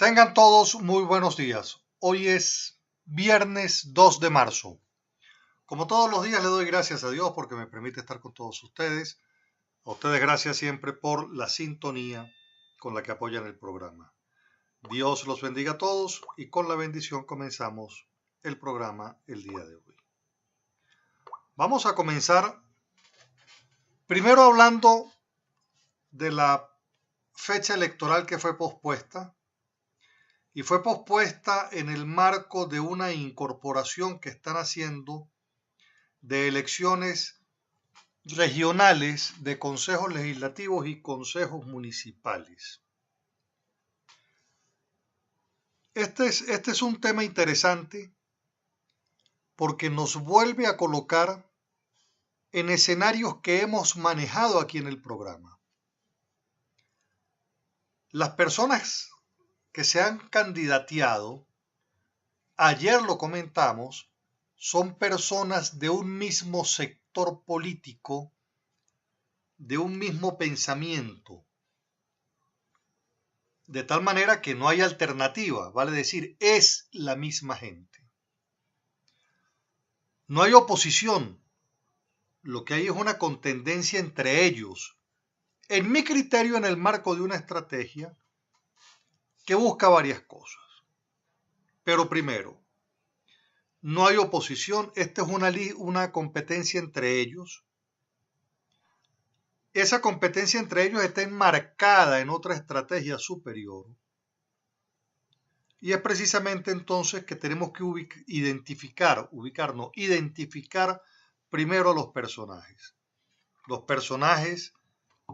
Tengan todos muy buenos días. Hoy es viernes 2 de marzo. Como todos los días le doy gracias a Dios porque me permite estar con todos ustedes. A ustedes gracias siempre por la sintonía con la que apoyan el programa. Dios los bendiga a todos y con la bendición comenzamos el programa el día de hoy. Vamos a comenzar primero hablando de la fecha electoral que fue pospuesta. Y fue pospuesta en el marco de una incorporación que están haciendo de elecciones regionales de consejos legislativos y consejos municipales. Este es un tema interesante porque nos vuelve a colocar en escenarios que hemos manejado aquí en el programa. Las personas que se han candidateado, ayer lo comentamos, son personas de un mismo sector político, de un mismo pensamiento, de tal manera que no hay alternativa, vale decir, es la misma gente. No hay oposición, lo que hay es una contendencia entre ellos, en mi criterio, en el marco de una estrategia que busca varias cosas. Pero primero, no hay oposición, esta es una competencia entre ellos. Esa competencia entre ellos está enmarcada en otra estrategia superior. Y es precisamente entonces que tenemos que identificar primero a los personajes. Los personajes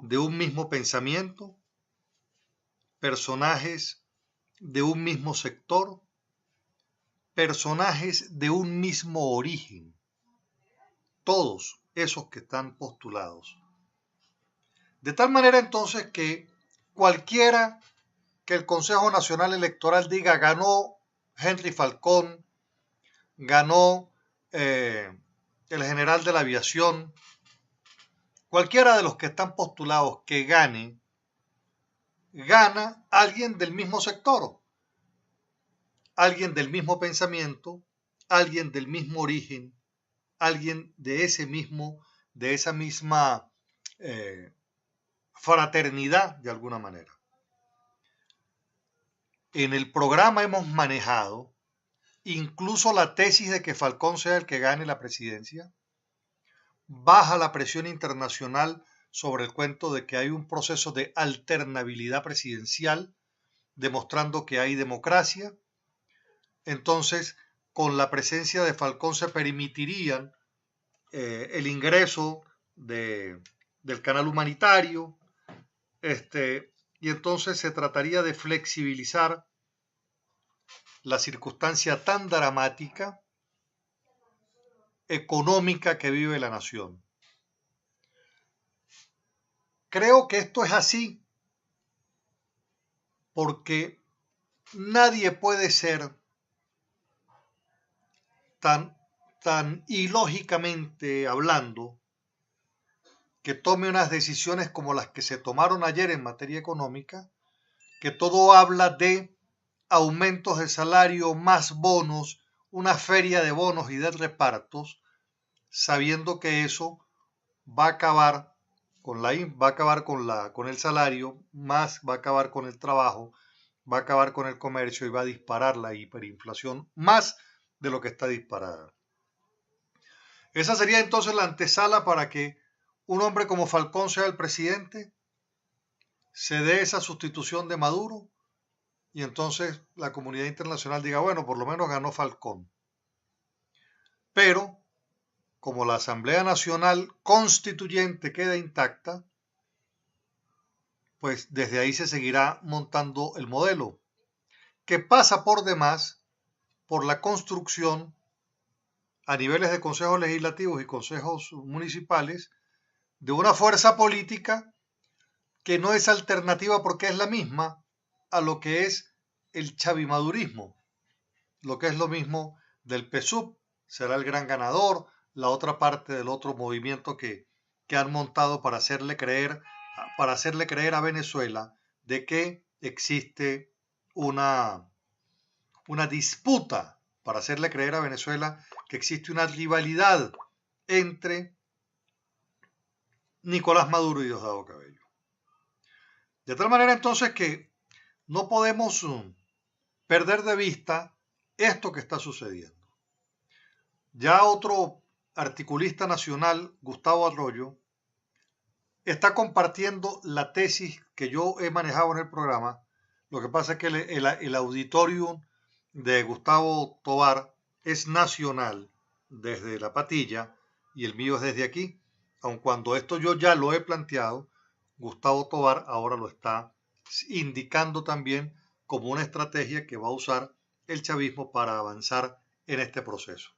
de un mismo pensamiento, personajes de un mismo sector, personajes de un mismo origen. Todos esos que están postulados. De tal manera entonces que cualquiera que el Consejo Nacional Electoral diga ganó Henry Falcón, ganó el general de la aviación, cualquiera de los que están postulados que gane, gana alguien del mismo sector, alguien del mismo pensamiento, alguien del mismo origen, alguien de esa misma fraternidad de alguna manera. En el programa hemos manejado incluso la tesis de que Falcón sea el que gane la presidencia, baja la presión internacional sobre el cuento de que hay un proceso de alternabilidad presidencial, demostrando que hay democracia. Entonces, con la presencia de Falcón se permitirían el ingreso del canal humanitario, y entonces se trataría de flexibilizar la circunstancia tan dramática económica que vive la nación. Creo que esto es así porque nadie puede ser tan ilógicamente hablando que tome unas decisiones como las que se tomaron ayer en materia económica, que todo habla de aumentos de salario más bonos, una feria de bonos y de repartos, sabiendo que eso va a acabar con el salario, más va a acabar con el trabajo, va a acabar con el comercio y va a disparar la hiperinflación más de lo que está disparada. Esa sería entonces la antesala para que un hombre como Falcón sea el presidente, se dé esa sustitución de Maduro y entonces la comunidad internacional diga, bueno, por lo menos ganó Falcón. Pero como la Asamblea Nacional Constituyente queda intacta, pues desde ahí se seguirá montando el modelo, que pasa por demás por la construcción a niveles de consejos legislativos y consejos municipales de una fuerza política que no es alternativa porque es la misma a lo que es el chavimadurismo, lo que es lo mismo del PSUV, será el gran ganador, la otra parte del otro movimiento que han montado para hacerle creer a Venezuela de que existe una disputa para hacerle creer a Venezuela que existe una rivalidad entre Nicolás Maduro y Diosdado Cabello. De tal manera entonces que no podemos perder de vista esto que está sucediendo. Ya otro articulista nacional, Gustavo Arroyo, está compartiendo la tesis que yo he manejado en el programa. Lo que pasa es que el auditorium de Gustavo Tobar es nacional desde La Patilla y el mío es desde aquí. Aun cuando esto yo ya lo he planteado, Gustavo Tobar ahora lo está indicando también como una estrategia que va a usar el chavismo para avanzar en este proceso.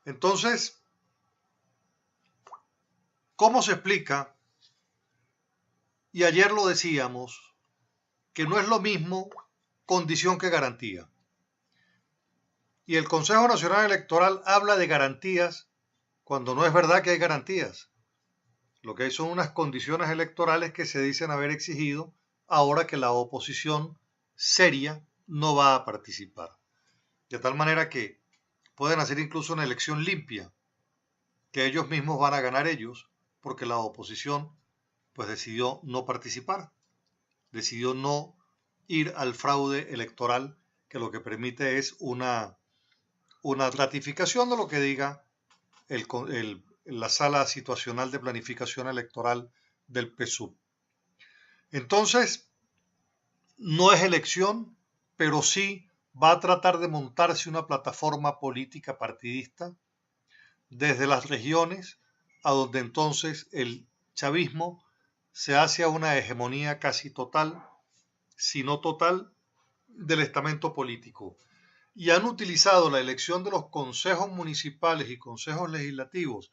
Entonces, ¿cómo se explica? Y ayer lo decíamos, que no es lo mismo condición que garantía. Y el Consejo Nacional Electoral habla de garantías cuando no es verdad que hay garantías. Lo que hay son unas condiciones electorales que se dicen haber exigido ahora que la oposición seria no va a participar. De tal manera que pueden hacer incluso una elección limpia, que ellos mismos van a ganar ellos, porque la oposición pues decidió no participar, decidió no ir al fraude electoral, que lo que permite es una ratificación de lo que diga la Sala Situacional de Planificación Electoral del PSUV. Entonces, no es elección, pero sí va a tratar de montarse una plataforma política partidista desde las regiones, a donde entonces el chavismo se hace a una hegemonía casi total, si no total, del estamento político. Y han utilizado la elección de los consejos municipales y consejos legislativos,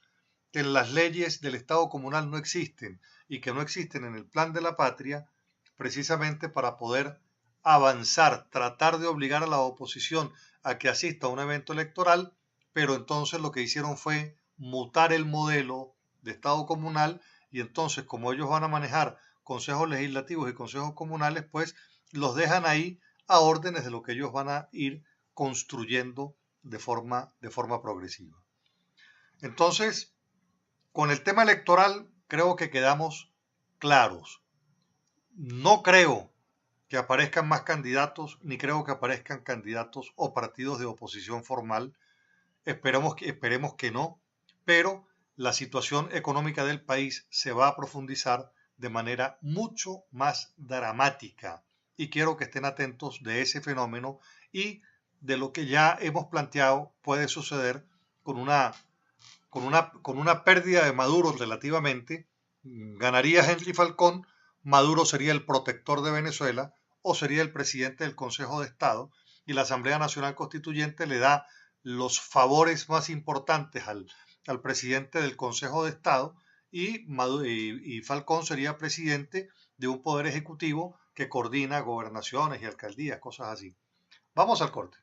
que en las leyes del Estado comunal no existen y que no existen en el plan de la patria, precisamente para poder avanzar, tratar de obligar a la oposición a que asista a un evento electoral, pero entonces lo que hicieron fue mutar el modelo de Estado comunal y entonces como ellos van a manejar consejos legislativos y consejos comunales, pues los dejan ahí a órdenes de lo que ellos van a ir construyendo de forma progresiva. Entonces, con el tema electoral creo que quedamos claros. No creo que aparezcan más candidatos, ni creo que aparezcan candidatos o partidos de oposición formal. Esperemos que no, pero la situación económica del país se va a profundizar de manera mucho más dramática. Y quiero que estén atentos de ese fenómeno y de lo que ya hemos planteado puede suceder con una pérdida de Maduro relativamente. Ganaría Henry Falcón, Maduro sería el protector de Venezuela o sería el presidente del Consejo de Estado y la Asamblea Nacional Constituyente le da los favores más importantes al presidente del Consejo de Estado y Falcón sería presidente de un poder ejecutivo que coordina gobernaciones y alcaldías, cosas así. Vamos al corte.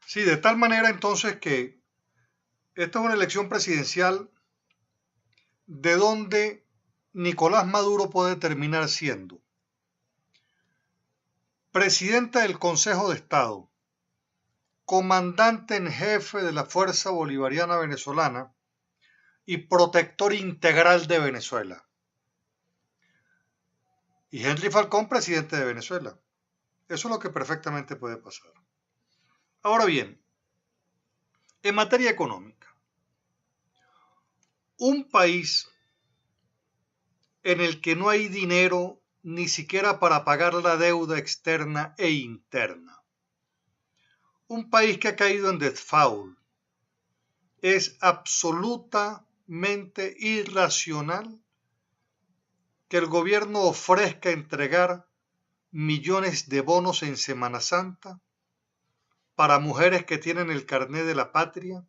Sí, de tal manera entonces que esta es una elección presidencial de donde Nicolás Maduro puede terminar siendo presidente del Consejo de Estado, comandante en jefe de la Fuerza Bolivariana Venezolana y protector integral de Venezuela. Y Henry Falcón, presidente de Venezuela. Eso es lo que perfectamente puede pasar. Ahora bien, en materia económica, un país en el que no hay dinero ni siquiera para pagar la deuda externa e interna. Un país que ha caído en default. Es absolutamente irracional que el gobierno ofrezca entregar millones de bonos en Semana Santa para mujeres que tienen el carné de la patria,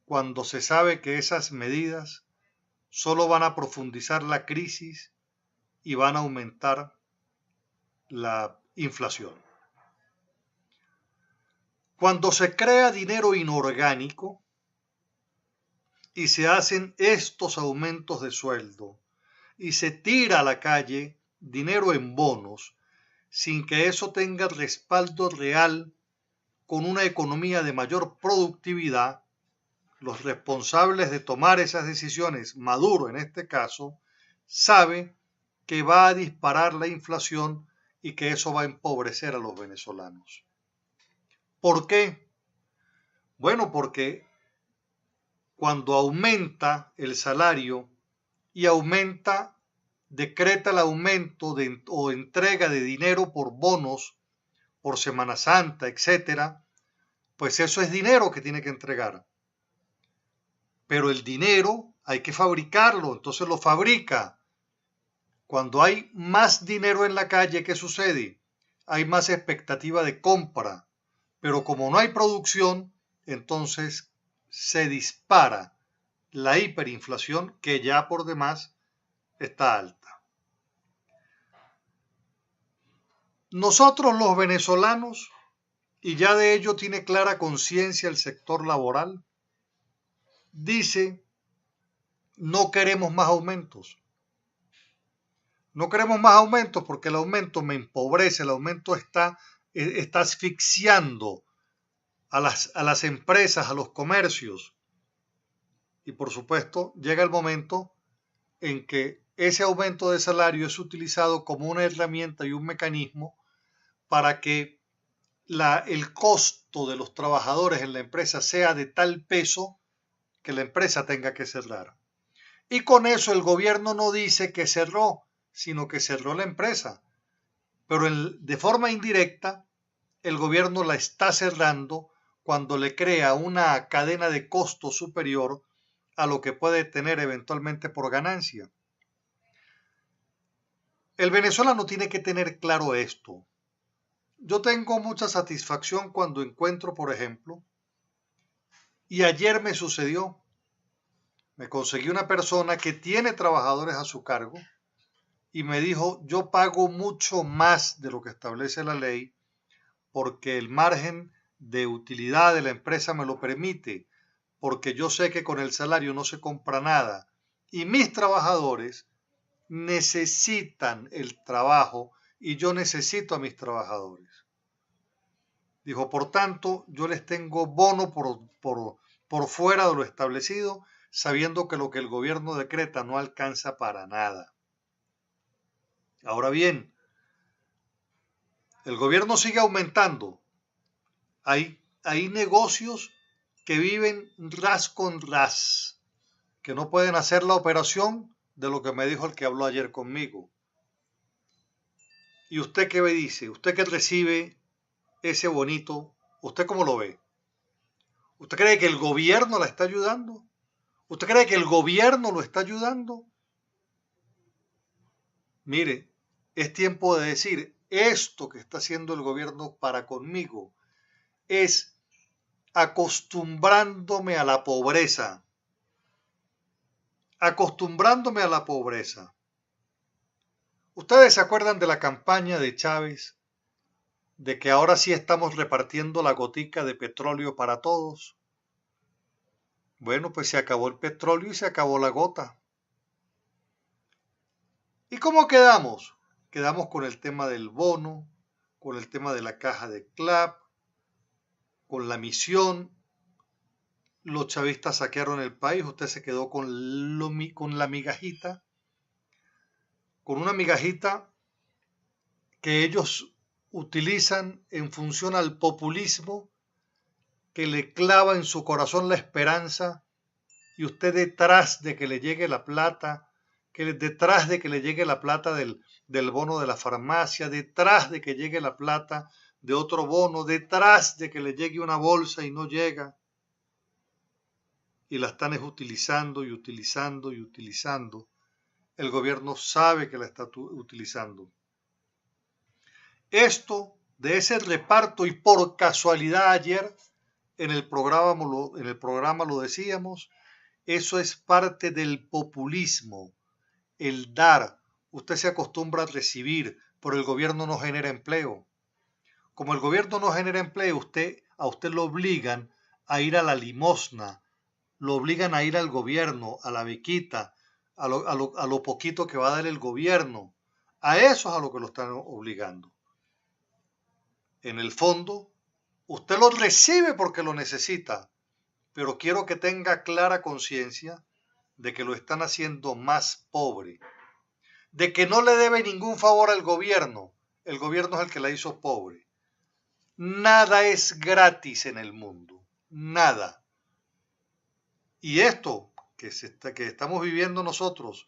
cuando se sabe que esas medidas solo van a profundizar la crisis y van a aumentar la inflación. Cuando se crea dinero inorgánico y se hacen estos aumentos de sueldo y se tira a la calle dinero en bonos, sin que eso tenga respaldo real con una economía de mayor productividad, los responsables de tomar esas decisiones, Maduro en este caso, sabe que va a disparar la inflación y que eso va a empobrecer a los venezolanos. ¿Por qué? Bueno, porque cuando aumenta el salario y decreta el aumento o entrega de dinero por bonos, por Semana Santa, etcétera, pues eso es dinero que tiene que entregar. Pero el dinero hay que fabricarlo, entonces lo fabrica. Cuando hay más dinero en la calle, ¿qué sucede? Hay más expectativa de compra, pero como no hay producción, entonces se dispara la hiperinflación, que ya por demás está alta. Nosotros los venezolanos, y ya de ello tiene clara conciencia el sector laboral, dice: no queremos más aumentos. No queremos más aumentos porque el aumento me empobrece, el aumento está asfixiando a las empresas, a los comercios. Y por supuesto llega el momento en que ese aumento de salario es utilizado como una herramienta y un mecanismo para que el costo de los trabajadores en la empresa sea de tal peso que la empresa tenga que cerrar. Y con eso el gobierno no dice que cerró, sino que cerró la empresa. Pero de forma indirecta, el gobierno la está cerrando cuando le crea una cadena de costo superior a lo que puede tener eventualmente por ganancia. El venezolano tiene que tener claro esto. Yo tengo mucha satisfacción cuando encuentro, por ejemplo, y ayer me sucedió, me conseguí una persona que tiene trabajadores a su cargo y me dijo: yo pago mucho más de lo que establece la ley porque el margen de utilidad de la empresa me lo permite, porque yo sé que con el salario no se compra nada y mis trabajadores necesitan el trabajo y yo necesito a mis trabajadores. Dijo: por tanto, yo les tengo bono por fuera de lo establecido, sabiendo que lo que el gobierno decreta no alcanza para nada. Ahora bien, el gobierno sigue aumentando. Hay negocios que viven ras con ras, que no pueden hacer la operación de lo que me dijo el que habló ayer conmigo. ¿Y usted qué me dice? ¿Usted que recibe ese bonito, usted cómo lo ve? ¿Usted cree que el gobierno la está ayudando? ¿Usted cree que el gobierno lo está ayudando? Mire, es tiempo de decir: esto que está haciendo el gobierno para conmigo es acostumbrándome a la pobreza. Acostumbrándome a la pobreza. ¿Ustedes se acuerdan de la campaña de Chávez, de que ahora sí estamos repartiendo la gotica de petróleo para todos? Bueno, pues se acabó el petróleo y se acabó la gota. ¿Y cómo quedamos? Quedamos con el tema del bono, con el tema de la caja de CLAP, con la misión. Los chavistas saquearon el país, usted se quedó con la migajita, con una migajita que ellos utilizan en función al populismo, que le clava en su corazón la esperanza, y usted detrás de que le llegue la plata, detrás de que le llegue la plata del bono de la farmacia, detrás de que llegue la plata de otro bono, detrás de que le llegue una bolsa y no llega, y la están utilizando y utilizando y utilizando. El gobierno sabe que la está utilizando. Esto de ese reparto, y por casualidad ayer en el programa lo decíamos, eso es parte del populismo, el dar. Usted se acostumbra a recibir, pero el gobierno no genera empleo. Como el gobierno no genera empleo, a usted lo obligan a ir a la limosna, lo obligan a ir al gobierno, a la bequita, a lo poquito que va a dar el gobierno. A eso es a lo que lo están obligando. en el fondo, usted lo recibe porque lo necesita, pero quiero que tenga clara conciencia de que lo están haciendo más pobre, de que no le debe ningún favor al gobierno. El gobierno es el que la hizo pobre. Nada es gratis en el mundo, nada. Y esto que estamos viviendo nosotros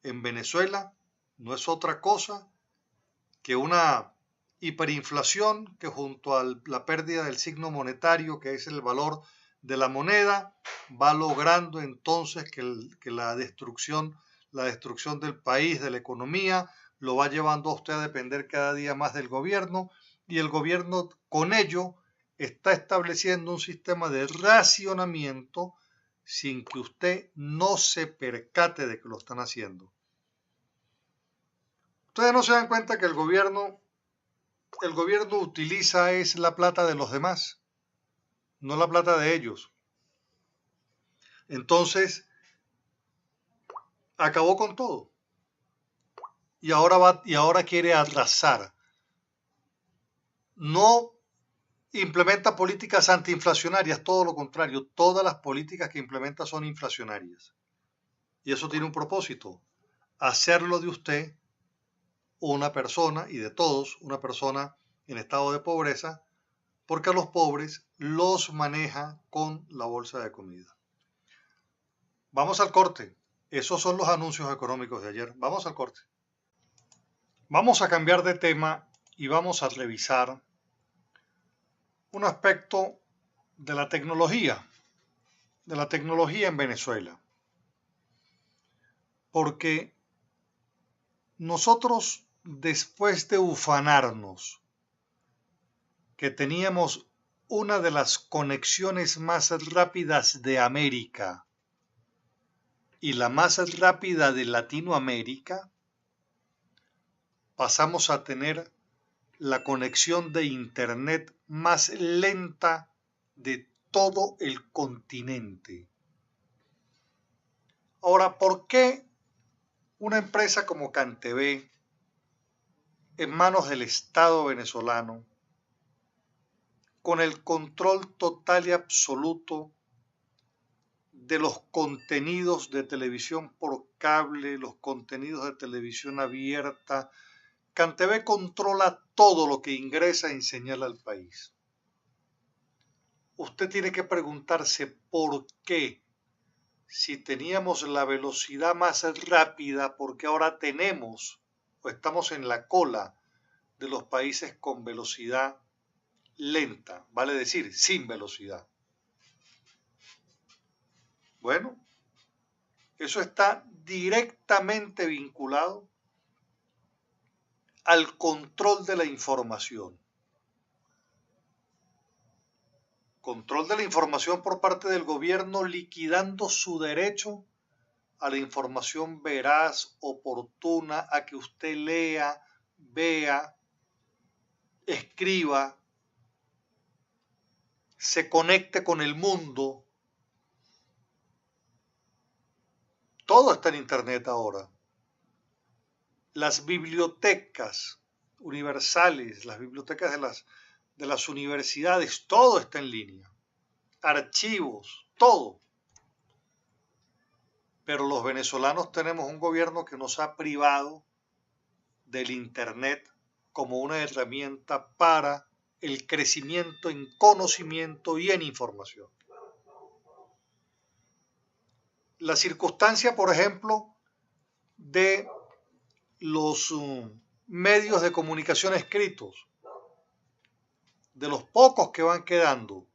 en Venezuela no es otra cosa que una hiperinflación que junto a la pérdida del signo monetario, que es el valor de la moneda, va logrando entonces que la destrucción del país, de la economía, lo va llevando a usted a depender cada día más del gobierno, y el gobierno con ello está estableciendo un sistema de racionamiento sin que usted no se percate de que lo están haciendo. Ustedes no se dan cuenta que el gobierno utiliza es la plata de los demás, no la plata de ellos. Entonces, acabó con todo. Y ahora quiere arrasar. No implementa políticas antiinflacionarias, todo lo contrario, todas las políticas que implementa son inflacionarias. Y eso tiene un propósito, hacerlo de usted una persona, y de todos, una persona en estado de pobreza, porque a los pobres los maneja con la bolsa de comida. Vamos al corte. Esos son los anuncios económicos de ayer. Vamos al corte. Vamos a cambiar de tema y vamos a revisar un aspecto de la tecnología en Venezuela. Porque nosotros, después de ufanarnos que teníamos una de las conexiones más rápidas de América y la más rápida de Latinoamérica, pasamos a tener la conexión de Internet más lenta de todo el continente. Ahora, ¿por qué una empresa como CanTV, en manos del Estado venezolano, con el control total y absoluto de los contenidos de televisión por cable, los contenidos de televisión abierta, CanTV controla todo lo que ingresa en señal al país? Usted tiene que preguntarse por qué, si teníamos la velocidad más rápida, porque ahora tenemos o estamos en la cola de los países con velocidad lenta, vale decir, sin velocidad. Bueno, eso está directamente vinculado al control de la información. Control de la información por parte del gobierno, liquidando su derecho a la información veraz, oportuna, a que usted lea, vea, escriba, se conecte con el mundo. Todo está en Internet ahora. Las bibliotecas universales, las bibliotecas de las universidades, todo está en línea. Archivos, todo. Pero los venezolanos tenemos un gobierno que nos ha privado del Internet como una herramienta para el crecimiento en conocimiento y en información. La circunstancia, por ejemplo, de los medios de comunicación escritos, de los pocos que van quedando,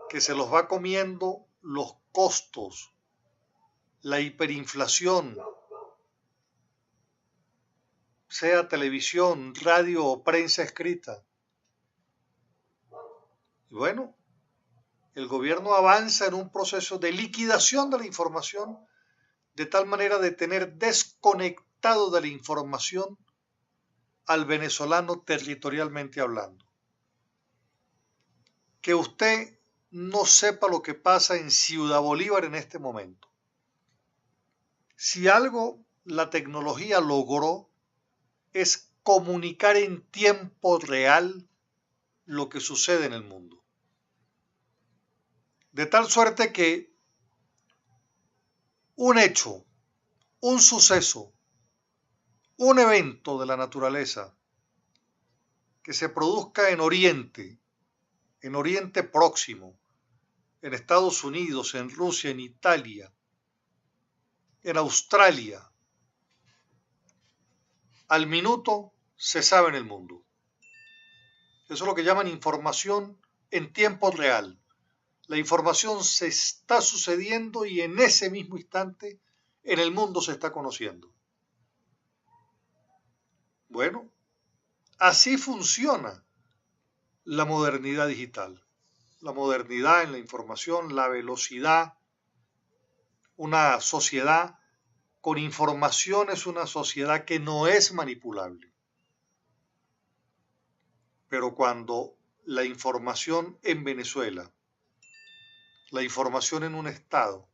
que se los va comiendo los costos, la hiperinflación, sea televisión, radio o prensa escrita. Y bueno, el gobierno avanza en un proceso de liquidación de la información, de tal manera de tener desconectado de la información al venezolano territorialmente hablando. Que usted no sepa lo que pasa en Ciudad Bolívar en este momento. Si algo la tecnología logró es comunicar en tiempo real lo que sucede en el mundo. De tal suerte que un hecho, un suceso, un evento de la naturaleza que se produzca en Oriente Próximo, en Estados Unidos, en Rusia, en Italia, en Australia, al minuto se sabe en el mundo. Eso es lo que llaman información en tiempo real. La información se está sucediendo y en ese mismo instante en el mundo se está conociendo. Bueno, así funciona la modernidad digital. La modernidad en la información, la velocidad, una sociedad con información es una sociedad que no es manipulable. Pero cuando la información en Venezuela, la información en un estado,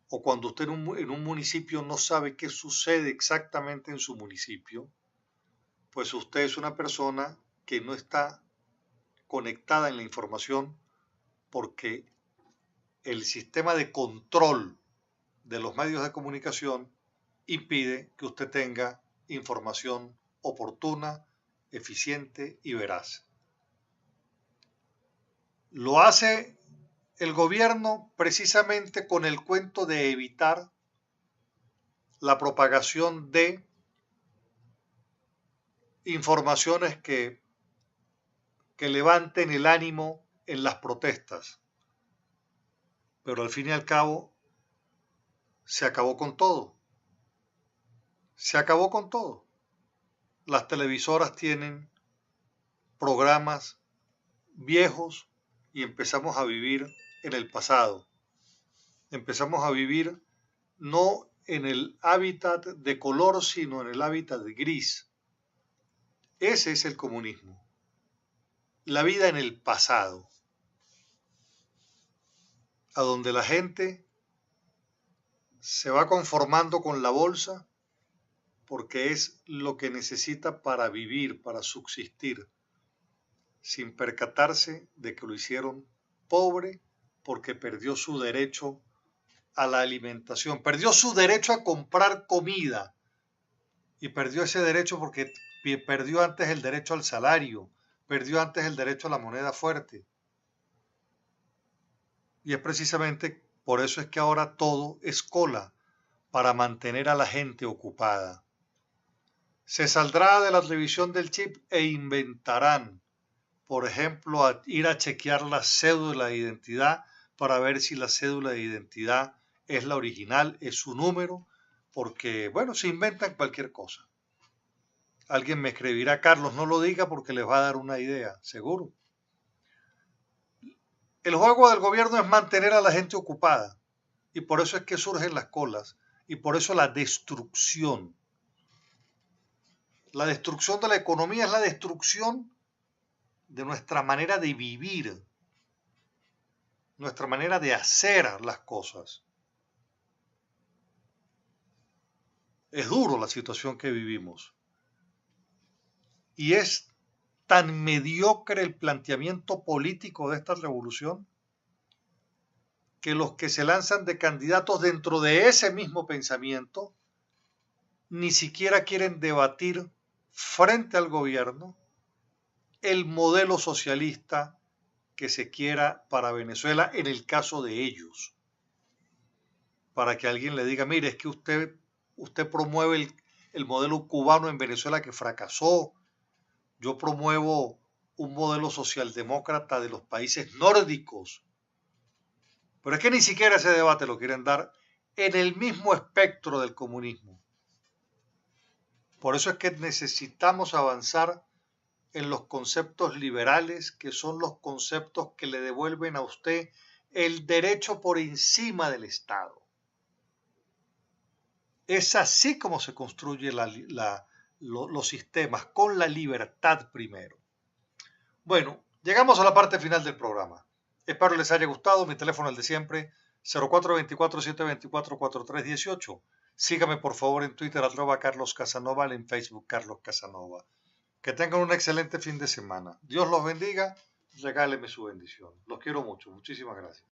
o cuando usted en un municipio no sabe qué sucede exactamente en su municipio, pues usted es una persona que no está conectada en la información porque el sistema de control de los medios de comunicación impide que usted tenga información oportuna, eficiente y veraz. Lo hace el gobierno precisamente con el cuento de evitar la propagación de informaciones que levanten el ánimo en las protestas. Pero al fin y al cabo, se acabó con todo. Se acabó con todo. Las televisoras tienen programas viejos y empezamos a vivir en el pasado. Empezamos a vivir no en el hábitat de color, sino en el hábitat de gris. Ese es el comunismo. La vida en el pasado, a donde la gente se va conformando con la bolsa porque es lo que necesita para vivir, para subsistir, sin percatarse de que lo hicieron pobre porque perdió su derecho a la alimentación, perdió su derecho a comprar comida y perdió ese derecho porque perdió antes el derecho al salario, perdió antes el derecho a la moneda fuerte. Y es precisamente por eso es que ahora todo es cola para mantener a la gente ocupada. Se saldrá de la revisión del chip e inventarán, por ejemplo, ir a chequear la cédula de identidad para ver si la cédula de identidad es la original, es su número, porque, bueno, se inventan cualquier cosa. Alguien me escribirá, Carlos, no lo diga porque les va a dar una idea, seguro. El juego del gobierno es mantener a la gente ocupada y por eso es que surgen las colas y por eso la destrucción. La destrucción de la economía es la destrucción de nuestra manera de vivir, nuestra manera de hacer las cosas. Es duro la situación que vivimos. Y es tan mediocre el planteamiento político de esta revolución que los que se lanzan de candidatos dentro de ese mismo pensamiento ni siquiera quieren debatir frente al gobierno el modelo socialista que se quiera para Venezuela en el caso de ellos. Para que alguien le diga, mire, es que usted promueve el modelo cubano en Venezuela que fracasó. Yo promuevo un modelo socialdemócrata de los países nórdicos. Pero es que ni siquiera ese debate lo quieren dar en el mismo espectro del comunismo. Por eso es que necesitamos avanzar en los conceptos liberales, que son los conceptos que le devuelven a usted el derecho por encima del Estado. Es así como se construyen los sistemas, con la libertad primero. Bueno, llegamos a la parte final del programa. Espero les haya gustado. Mi teléfono es el de siempre, 0424-724-4318. Sígame por favor en Twitter, @Carlos Casanova, en Facebook Carlos Casanova. Que tengan un excelente fin de semana. Dios los bendiga. Regáleme su bendición. Los quiero mucho. Muchísimas gracias.